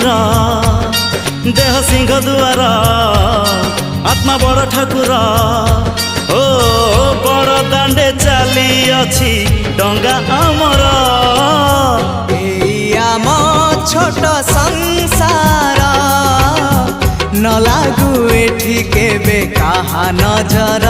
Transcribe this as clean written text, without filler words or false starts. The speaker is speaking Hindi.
मणिर देह सिंह दुआर आत्मा बड़ ठाकुर ओ बड़ दांडे चली अछि डंगा आमर आम छोट संसार न लागू एठी केबे काहा नजर।